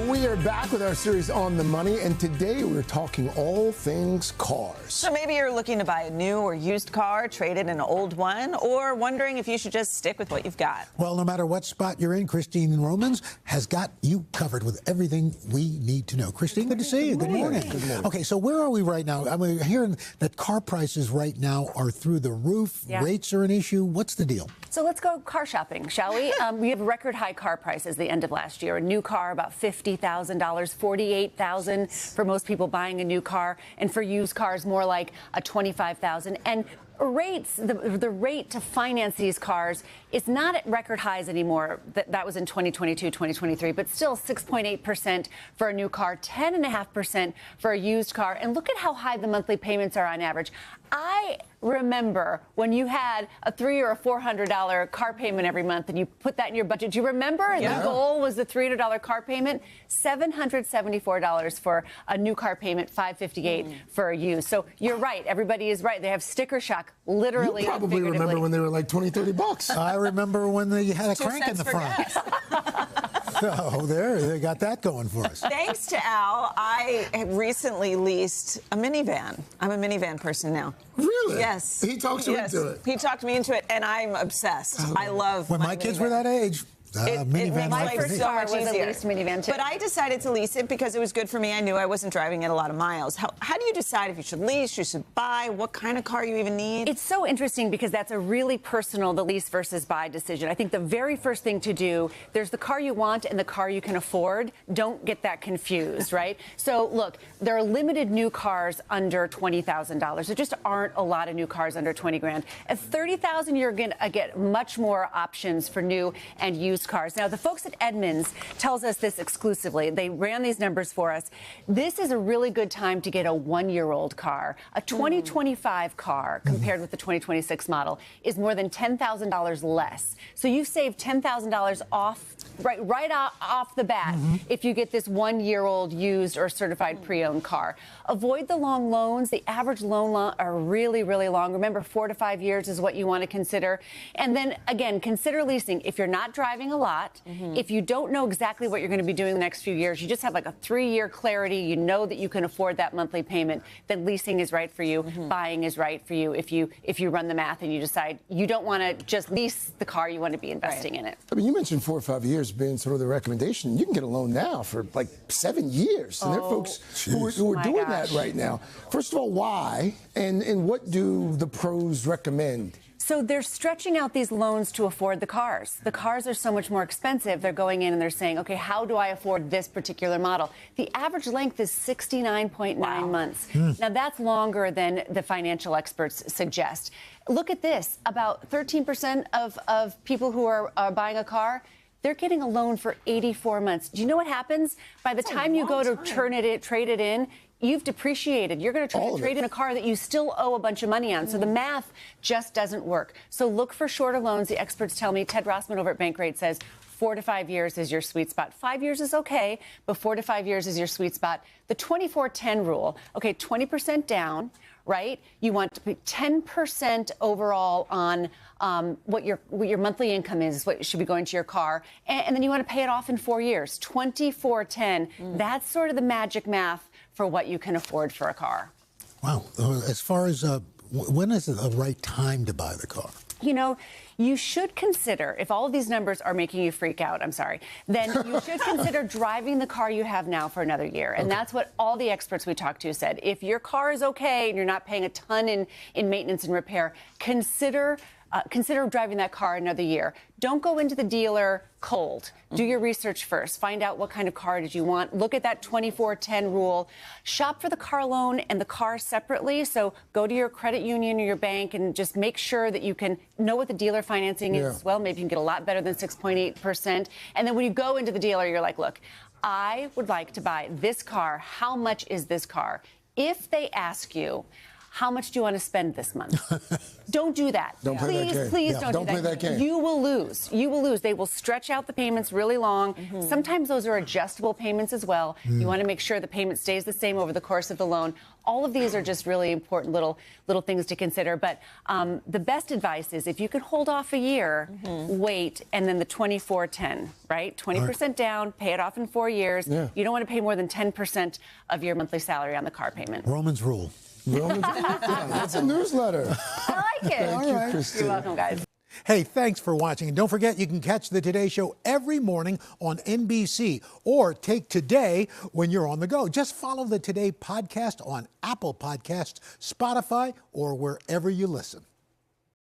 We are back with our series On the Money, and today we're talking all things cars. So maybe you're looking to buy a new or used car, trade in an old one, or wondering if you should just stick with what you've got. Well, no matter what spot you're in, Christine Romans has got you covered with everything we need to know. Christine, good to see you. Good morning. Good morning. Okay, so where are we right now? I mean, we're hearing that car prices right now are through the roof. Yeah. Rates are an issue. What's the deal? So let's go car shopping, shall we? We have record high car prices the end of last year. A new car about $50,000, $48,000 for most people buying a new car, and for used cars more like a $25,000. And rates, the rate to finance these cars is not at record highs anymore. That was in 2022, 2023, but still 6.8% for a new car, 10.5% for a used car. And look at how high the monthly payments are on average. I remember when you had a $300 or a $400 car payment every month and you put that in your budget. Do you remember? Yeah. The goal was the $300 car payment, $774 for a new car payment, $558 for a used. So you're right. Everybody is right. They have sticker shock, literally. You probably remember when they were like 20, 30 bucks. I remember when they had a crank in the front. So there, they got that going for us. Thanks to Al, I recently leased a minivan. I'm a minivan person now. Really? Yes. He talked you into it. He talked me into it, and I'm obsessed. I love When my kids were that age, It minivan makes life life for me. so much was a easier. leased minivan, too. But I decided to lease it because it was good for me. I knew I wasn't driving it a lot of miles. How do you decide if you should lease, you should buy, what kind of car you even need? It's so interesting because that's a really personal, the lease versus buy decision. I think the very first thing to do, there's the car you want and the car you can afford. Don't get that confused, right? So look, there are limited new cars under $20,000. There just aren't a lot of new cars under 20 grand. At 30,000, you're going to get much more options for new and used cars. Now, the folks at Edmunds tells us this exclusively. They ran these numbers for us. This is a really good time to get a one-year-old car. A 2025 car compared with the 2026 model is more than $10,000 less. So you save $10,000 off right off the bat if you get this one-year-old used or certified pre-owned car. Avoid the long loans. The average loan are really, really long. Remember, 4 to 5 years is what you want to consider. And then, again, consider leasing. If you're not driving a lot, if you don't know exactly what you're going to be doing the next few years, you just have like a 3-year clarity, you know that you can afford that monthly payment, then leasing is right for you, buying is right for you if you run the math and you decide you don't want to just lease the car, you want to be investing in it. I mean, you mentioned 4 or 5 years being sort of the recommendation. You can get a loan now for like 7 years. And there are folks who are doing that right now. First of all, why? And what do the pros recommend? So they're stretching out these loans to afford the cars. The cars are so much more expensive. They're going in and they're saying, okay, how do I afford this particular model? The average length is 69.9 months. Now, that's longer than the financial experts suggest. Look at this. About 13% of people who are buying a car, they're getting a loan for 84 months. Do you know what happens? By the time you go to trade it in, you've depreciated. You're going to try to trade in a car that you still owe a bunch of money on. So the math just doesn't work. So look for shorter loans. The experts tell me, Ted Rossman over at Bankrate says 4 to 5 years is your sweet spot. 5 years is okay, but 4 to 5 years is your sweet spot. The 24-10 rule, okay, 20% down, right? You want to be 10% overall on what your monthly income is what should be going to your car. And then you want to pay it off in 4 years. 24-10, that's sort of the magic math for what you can afford for a car. Wow. As far as when is the right time to buy the car? You know, you should consider, if all of these numbers are making you freak out, I'm sorry, then you should consider driving the car you have now for another year. And that's what all the experts we talked to said. If your car is okay and you're not paying a ton in maintenance and repair, consider driving that car another year. Don't go into the dealer cold. Do your research first. Find out what kind of car did you want. Look at that 24-10 rule. Shop for the car loan and the car separately. So go to your credit union or your bank and just make sure that you can know what the dealer financing is as well. Maybe you can get a lot better than 6.8%. And then when you go into the dealer, you're like, look, I would like to buy this car. How much is this car? If they ask you, how much do you want to spend this month? Don't do that. Don't play that game. Please Yeah, don't play that game. You will lose. You will lose. They will stretch out the payments really long. Sometimes those are adjustable payments as well. You want to make sure the payment stays the same over the course of the loan. All of these are just really important little things to consider. But the best advice is if you can hold off a year, wait, and then the 24-10, right? 20% down, pay it off in 4 years. Yeah. You don't want to pay more than 10% of your monthly salary on the car payment. Roman's rule. That's a newsletter. I like it. Thank you, Christine. You're welcome, guys. Hey, thanks for watching. And don't forget, you can catch the Today Show every morning on NBC or take Today when you're on the go. Just follow the Today podcast on Apple Podcasts, Spotify, or wherever you listen.